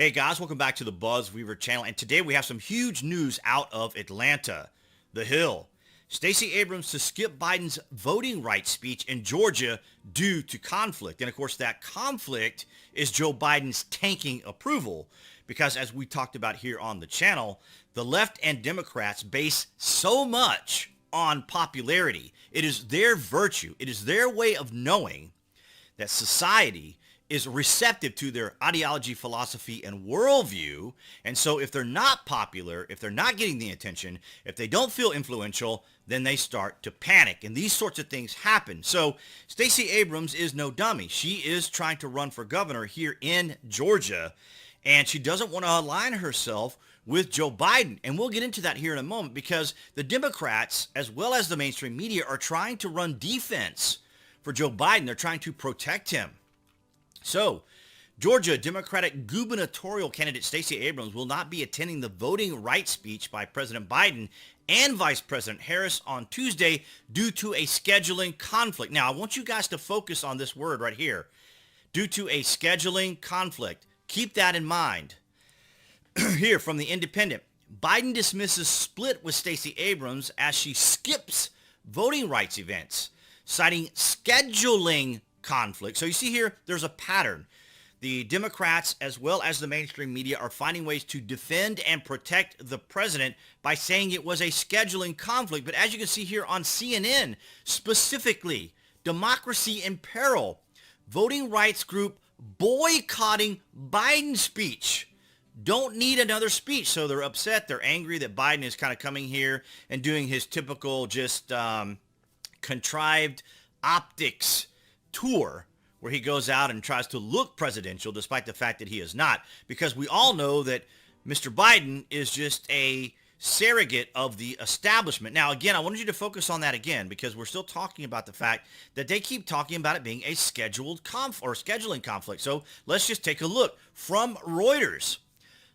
Hey guys, welcome back to the BuzWeaver channel, and today we have some huge news out of Atlanta. The Hill. Stacey Abrams to skip Biden's voting rights speech in Georgia due to conflict. And of course that conflict is Joe Biden's tanking approval, because as we talked about here on the channel, the left and Democrats base so much on popularity. It is their virtue. It is their way of knowing that society is receptive to their ideology, philosophy, and worldview. And so if they're not popular, if they're not getting the attention, if they don't feel influential, then they start to panic. And these sorts of things happen. So Stacey Abrams is no dummy. She is trying to run for governor here in Georgia, and she doesn't want to align herself with Joe Biden. And we'll get into that here in a moment, because the Democrats, as well as the mainstream media, are trying to run defense for Joe Biden. They're trying to protect him. So, Georgia Democratic gubernatorial candidate Stacey Abrams will not be attending the voting rights speech by President Biden and Vice President Harris on Tuesday due to a scheduling conflict. Now, I want you guys to focus on this word right here. Due to a scheduling conflict. Keep that in mind. Here from The Independent. Biden dismisses split with Stacey Abrams as she skips voting rights events, citing scheduling conflict. So you see here, there's a pattern. The Democrats, as well as the mainstream media, are finding ways to defend and protect the president by saying it was a scheduling conflict. But as you can see here on CNN, specifically, Democracy in Peril, voting rights group boycotting Biden's speech. Don't need another speech. So they're upset. They're angry that Biden is kind of coming here and doing his typical just contrived optics tour where he goes out and tries to look presidential despite the fact that he is not, because we all know that Mr. Biden is just a surrogate of the establishment. Now, again, I wanted you to focus on that again, because we're still talking about the fact that they keep talking about it being a scheduled scheduling conflict. So let's just take a look from Reuters.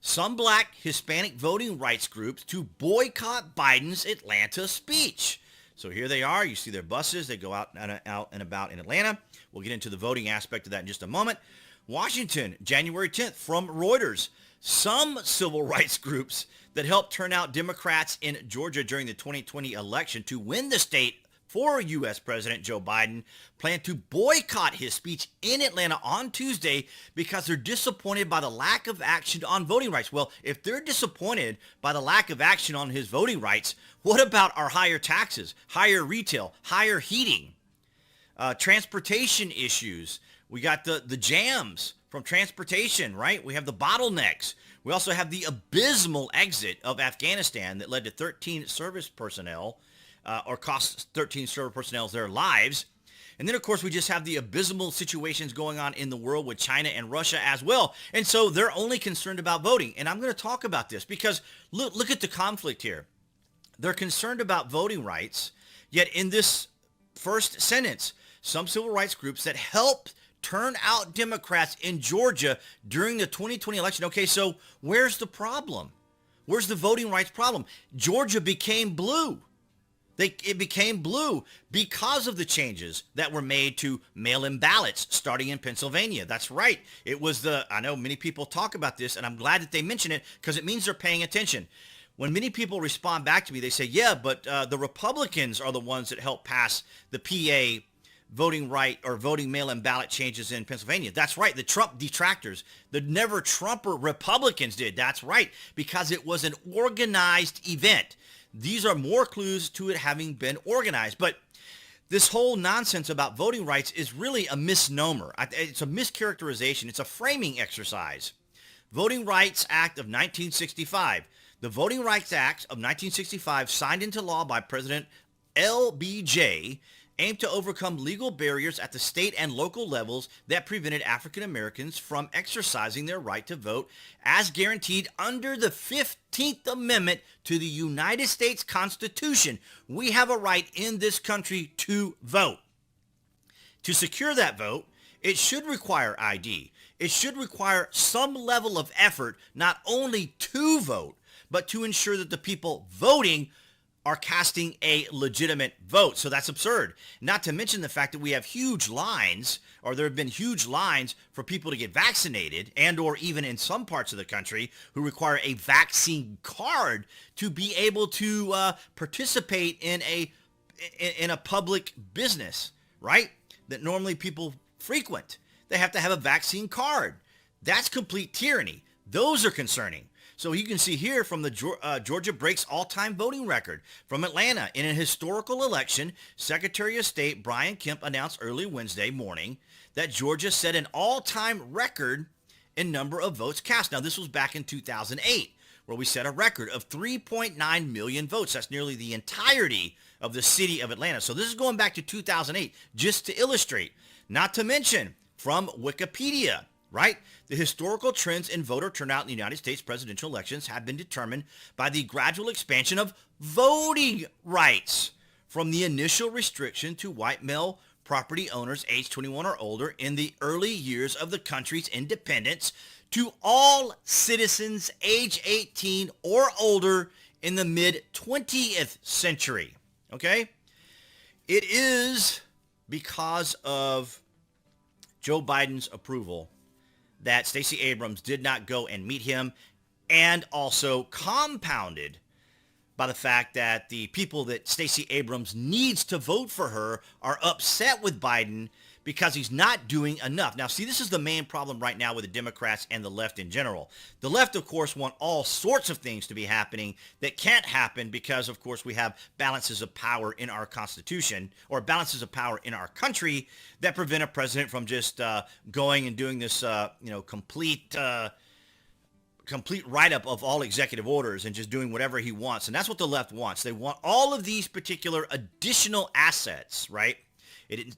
Some black Hispanic voting rights groups to boycott Biden's Atlanta speech. So here they are. You see their buses. They go out and about in Atlanta. We'll get into the voting aspect of that in just a moment. Washington, January 10th, from Reuters. Some civil rights groups that helped turn out Democrats in Georgia during the 2020 election to win the state for U.S. President Joe Biden plan to boycott his speech in Atlanta on Tuesday because they're disappointed by the lack of action on voting rights. Well, if they're disappointed by the lack of action on his voting rights, what about our higher taxes, higher retail, higher heating, transportation issues? We got the jams from transportation, right? We have the bottlenecks. We also have the abysmal exit of Afghanistan that led to 13 service personnel or cost 13 service personnel their lives. And then, of course, we just have the abysmal situations going on in the world with China and Russia as well. And so they're only concerned about voting. And I'm going to talk about this because look at the conflict here. They're concerned about voting rights, yet in this first sentence, some civil rights groups that helped turn out Democrats in Georgia during the 2020 election. Okay, so where's the problem? Where's the voting rights problem? Georgia became blue. It became blue because of the changes that were made to mail-in ballots starting in Pennsylvania. That's right. It was I know many people talk about this, and I'm glad that they mention it because it means they're paying attention. When many people respond back to me, they say, yeah, but the Republicans are the ones that helped pass the PA voting right or voting mail-in ballot changes in Pennsylvania. That's right. The Trump detractors, the never Trumper Republicans did. That's right. Because it was an organized event. These are more clues to it having been organized. But this whole nonsense about voting rights is really a misnomer. It's a mischaracterization. It's a framing exercise. Voting Rights Act of 1965. The Voting Rights Act of 1965, signed into law by President LBJ, aimed to overcome legal barriers at the state and local levels that prevented African Americans from exercising their right to vote as guaranteed under the 15th Amendment to the United States Constitution. We have a right in this country to vote. To secure that vote, it should require ID. It should require some level of effort, not only to vote, but to ensure that the people voting are casting a legitimate vote. So that's absurd. Not to mention the fact that we have huge lines, or there have been huge lines for people to get vaccinated, and or even in some parts of the country who require a vaccine card to be able to participate in a public business, right? That normally people frequent. They have to have a vaccine card. That's complete tyranny. Those are concerning. So you can see here from the Georgia breaks all-time voting record. From Atlanta, in a historical election, Secretary of State Brian Kemp announced early Wednesday morning that Georgia set an all-time record in number of votes cast. Now, this was back in 2008, where we set a record of 3.9 million votes. That's nearly the entirety of the city of Atlanta. So this is going back to 2008, just to illustrate. Not to mention, from Wikipedia, right? The historical trends in voter turnout in the United States presidential elections have been determined by the gradual expansion of voting rights from the initial restriction to white male property owners age 21 or older in the early years of the country's independence to all citizens age 18 or older in the mid-20th century. Okay? It is because of Joe Biden's approval that Stacey Abrams did not go and meet him, and also compounded by the fact that the people that Stacey Abrams needs to vote for her are upset with Biden because he's not doing enough. Now, see, this is the main problem right now with the Democrats and the left in general. The left, of course, want all sorts of things to be happening that can't happen because, of course, we have balances of power in our Constitution, or balances of power in our country, that prevent a president from just going and doing this, complete write-up of all executive orders and just doing whatever he wants. And that's what the left wants. They want all of these particular additional assets, right?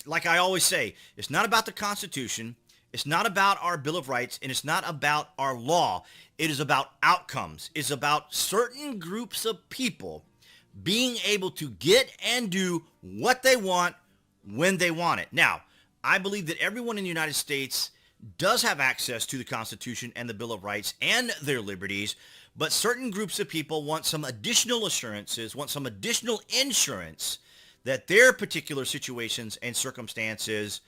Like I always say, it's not about the Constitution, it's not about our Bill of Rights, and it's not about our law. It is about outcomes. It's about certain groups of people being able to get and do what they want when they want it. Now, I believe that everyone in the United States does have access to the Constitution and the Bill of Rights and their liberties, but certain groups of people want some additional assurances, want some additional insurance that their particular situations and circumstances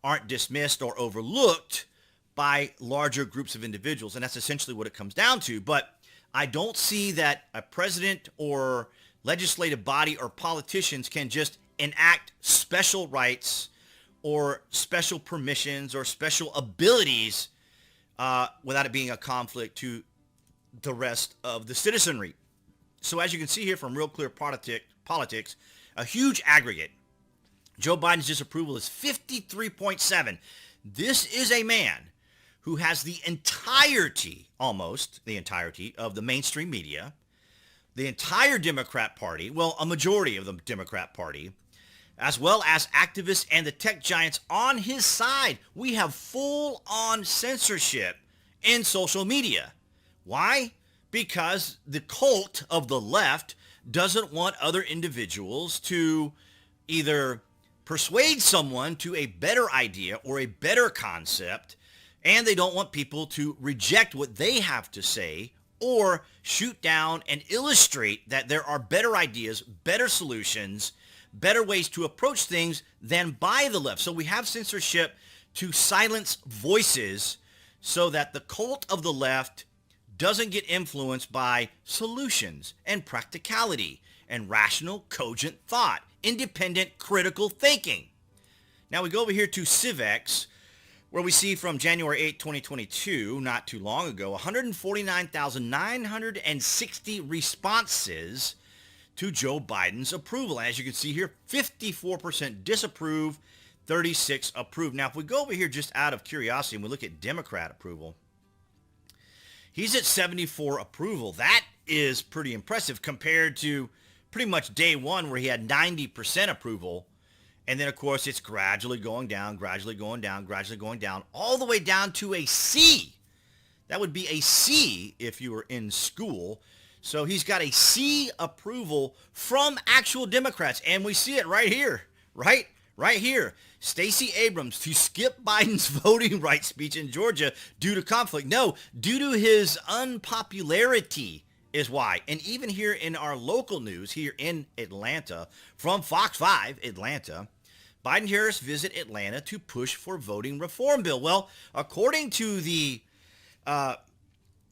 aren't dismissed or overlooked by larger groups of individuals. And that's essentially what it comes down to. But I don't see that a president or legislative body or politicians can just enact special rights or special permissions or special abilities without it being a conflict to the rest of the citizenry. So as you can see here from Real Clear Politics, a huge aggregate. Joe Biden's disapproval is 53.7. This is a man who has the entirety, almost the entirety, of the mainstream media, the entire Democrat Party, well, a majority of the Democrat Party, as well as activists and the tech giants on his side. We have full-on censorship in social media. Why? Because the cult of the left doesn't want other individuals to either persuade someone to a better idea or a better concept, and they don't want people to reject what they have to say or shoot down and illustrate that there are better ideas, better solutions, better ways to approach things than by the left. So we have censorship to silence voices so that the cult of the left doesn't get influenced by solutions and practicality and rational, cogent thought, independent, critical thinking. Now we go over here to Civex, where we see from January 8, 2022, not too long ago, 149,960 responses to Joe Biden's approval. As you can see here, 54% disapprove, 36 approve. Now, if we go over here just out of curiosity and we look at Democrat approval, he's at 74 approval. That is pretty impressive compared to pretty much day one where he had 90% approval. And then, of course, it's gradually going down, gradually going down, gradually going down, all the way down to a C. That would be a C if you were in school. So he's got a C approval from actual Democrats. And we see it right here, right here. Stacey Abrams to skip Biden's voting rights speech in Georgia due to conflict. No, due to his unpopularity is why. And even here in our local news here in Atlanta, from Fox 5 Atlanta, Biden-Harris visit Atlanta to push for voting reform bill. Well, according to the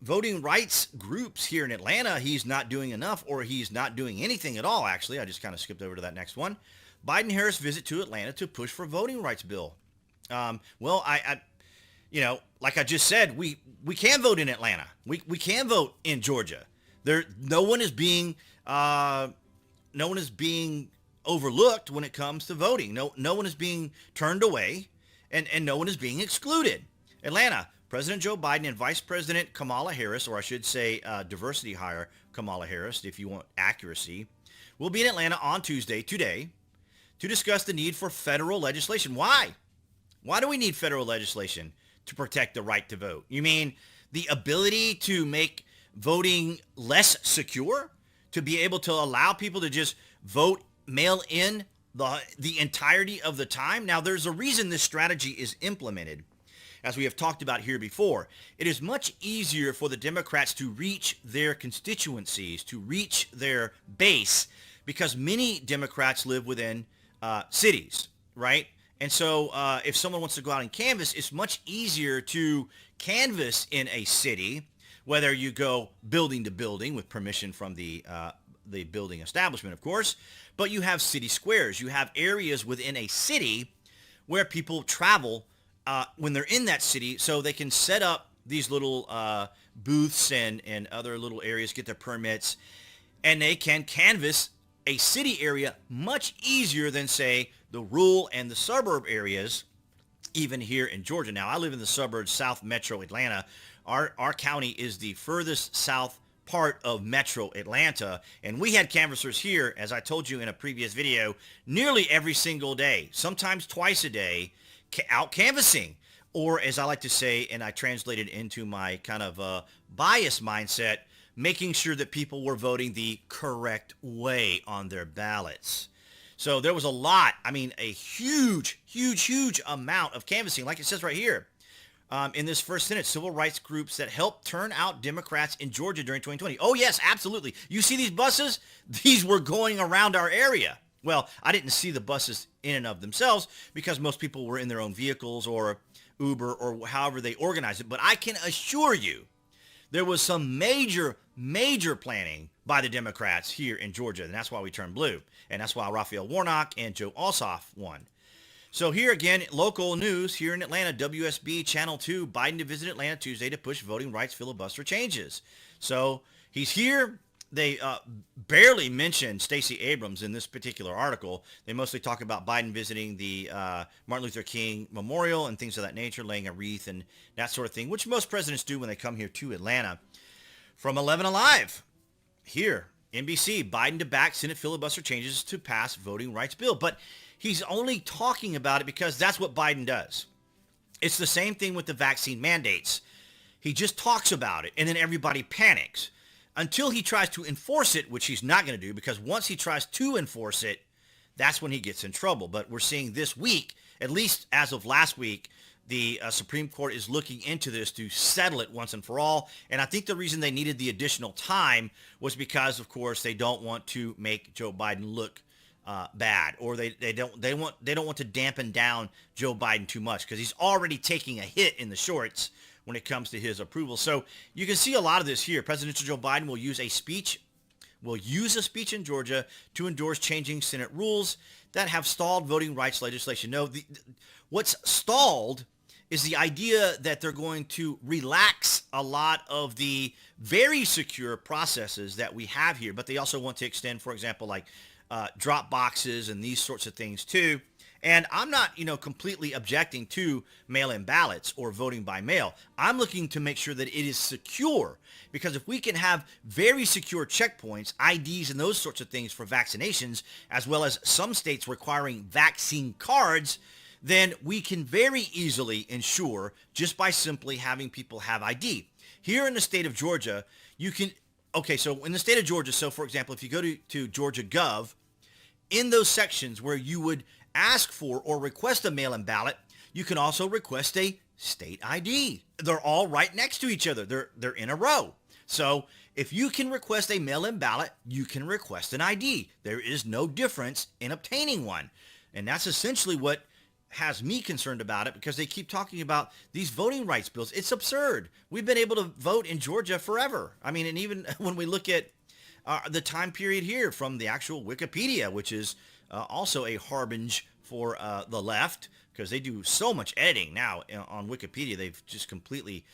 voting rights groups here in Atlanta, he's not doing enough, or he's not doing anything at all, actually. I just kind of skipped over to that next one. Biden-Harris visit to Atlanta to push for voting rights bill. Well, I like I just said, we can vote in Atlanta. We can vote in Georgia. No one is being overlooked when it comes to voting. No one is being turned away, and no one is being excluded. Atlanta, President Joe Biden and Vice President Kamala Harris, or I should say diversity hire Kamala Harris, if you want accuracy, will be in Atlanta on Tuesday, today, to discuss the need for federal legislation. Why? Why do we need federal legislation? To protect the right to vote. You mean the ability to make voting less secure? To be able to allow people to just vote mail in the entirety of the time? Now, there's a reason this strategy is implemented. As we have talked about here before, it is much easier for the Democrats to reach their constituencies, to reach their base, because many Democrats live within cities, right? And so if someone wants to go out and canvass, it's much easier to canvass in a city, whether you go building to building with permission from the building establishment, of course, but you have city squares. You have areas within a city where people travel when they're in that city, so they can set up these little booths and other little areas, get their permits, and they can canvass a city area much easier than, say, the rural and the suburb areas, even here in Georgia. Now, I live in the suburbs, South Metro Atlanta. Our county is the furthest south part of Metro Atlanta, and we had canvassers here, as I told you in a previous video, nearly every single day, sometimes twice a day, out canvassing. Or, as I like to say, and I translated into my kind of bias mindset, making sure that people were voting the correct way on their ballots. So there was a lot, I mean, a huge amount of canvassing, like it says right here. In this first sentence, civil rights groups that helped turn out Democrats in Georgia during 2020. Oh, yes, absolutely. You see these buses? These were going around our area. Well, I didn't see the buses in and of themselves because most people were in their own vehicles or Uber or however they organized it. But I can assure you there was some major planning by the Democrats here in Georgia, and that's why we turned blue. And that's why Raphael Warnock and Joe Ossoff won. So here again, local news here in Atlanta, WSB Channel 2, Biden to visit Atlanta Tuesday to push voting rights filibuster changes. So he's here. They barely mention Stacey Abrams in this particular article. They mostly talk about Biden visiting the Martin Luther King Memorial and things of that nature, laying a wreath and that sort of thing, which most presidents do when they come here to Atlanta. From 11 Alive, here, NBC, Biden to back Senate filibuster changes to pass voting rights bill. But he's only talking about it because that's what Biden does. It's the same thing with the vaccine mandates. He just talks about it, and then everybody panics until he tries to enforce it, which he's not going to do, because once he tries to enforce it, that's when he gets in trouble. But we're seeing this week, at least as of last week, the Supreme Court is looking into this to settle it once and for all. And I think the reason they needed the additional time was because, of course, they don't want to make Joe Biden look bad, or they don't want to dampen down Joe Biden too much, because he's already taking a hit in the shorts when it comes to his approval. So you can see a lot of this here. Presidential Joe Biden will use a speech in Georgia to endorse changing Senate rules that have stalled voting rights legislation. No, what's stalled is the idea that they're going to relax a lot of the very secure processes that we have here, but they also want to extend, for example, like drop boxes and these sorts of things too. And I'm not, completely objecting to mail-in ballots or voting by mail. I'm looking to make sure that it is secure, because if we can have very secure checkpoints, IDs and those sorts of things for vaccinations, as well as some states requiring vaccine cards, then we can very easily ensure just by simply having people have ID. Here in the state of Georgia, so in the state of Georgia, so for example, if you go to Georgia Gov, in those sections where you would ask for or request a mail-in ballot, you can also request a state ID. They're all right next to each other. They're in a row. So if you can request a mail-in ballot, you can request an ID. There is no difference in obtaining one. And that's essentially what has me concerned about it, because they keep talking about these voting rights bills. It's absurd. We've been able to vote in Georgia forever. I mean, and even when we look at the time period here from the actual Wikipedia, which is also a harbinge for the left, because they do so much editing now on Wikipedia. They've just completely,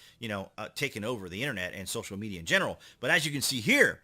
taken over the internet and social media in general. But as you can see here,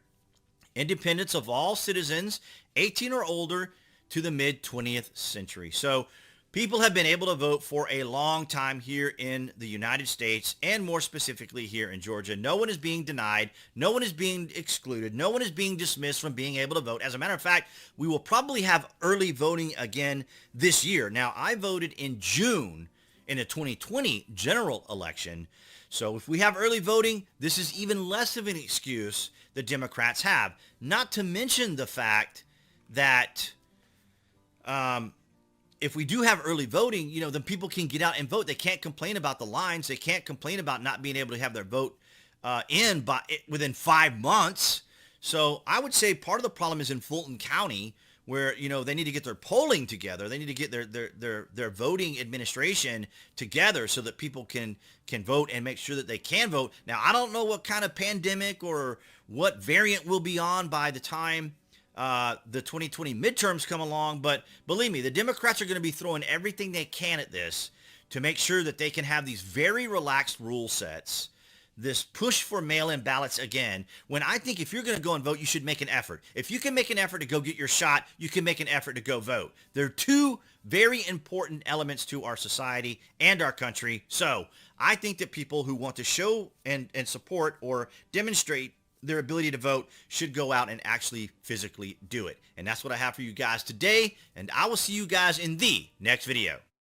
independence of all citizens 18 or older to the mid-20th century. So people have been able to vote for a long time here in the United States, and more specifically here in Georgia. No one is being denied. No one is being excluded. No one is being dismissed from being able to vote. As a matter of fact, we will probably have early voting again this year. Now, I voted in June in the 2020 general election. So if we have early voting, this is even less of an excuse the Democrats have. Not to mention the fact that if we do have early voting, then people can get out and vote. They can't complain about the lines. They can't complain about not being able to have their vote within 5 months. So I would say part of the problem is in Fulton County, where they need to get their polling together. They need to get their voting administration together so that people can vote and make sure that they can vote. Now, I don't know what kind of pandemic or what variant will be on by the time the 2020 midterms come along, but believe me, the Democrats are going to be throwing everything they can at this to make sure that they can have these very relaxed rule sets, this push for mail-in ballots again, when I think if you're going to go and vote, you should make an effort. If you can make an effort to go get your shot, you can make an effort to go vote. They're two very important elements to our society and our country. So I think that people who want to show and support or demonstrate their ability to vote should go out and actually physically do it. And that's what I have for you guys today, and I will see you guys in the next video.